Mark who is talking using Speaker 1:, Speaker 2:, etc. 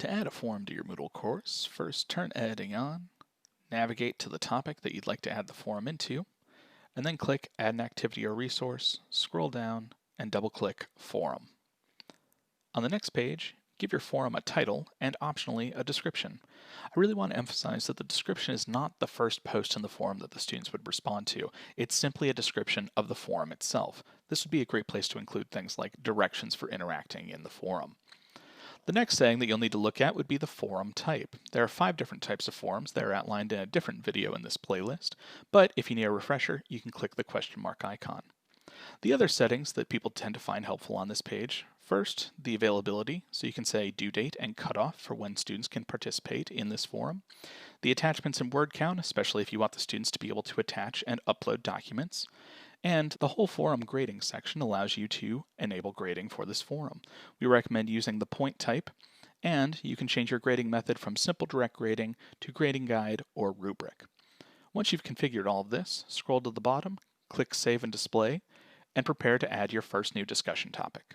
Speaker 1: To add a forum to your Moodle course, first turn editing on, navigate to the topic that you'd like to add the forum into, and then click Add an Activity or Resource, scroll down, and double-click Forum. On the next page, give your forum a title and optionally a description. I really want to emphasize that the description is not the first post in the forum that the students would respond to. It's simply a description of the forum itself. This would be a great place to include things like directions for interacting in the forum. The next thing that you'll need to look at would be the forum type. There are 5 different types of forums that are outlined in a different video in this playlist, but if you need a refresher, you can click the question mark icon. The other settings that people tend to find helpful on this page: first, the availability, so you can say due date and cutoff for when students can participate in this forum. The attachments and word count, especially if you want the students to be able to attach and upload documents. And the whole forum grading section allows you to enable grading for this forum. We recommend using the point type, and you can change your grading method from simple direct grading to grading guide or rubric. Once you've configured all of this, scroll to the bottom, click Save and Display, and prepare to add your first new discussion topic.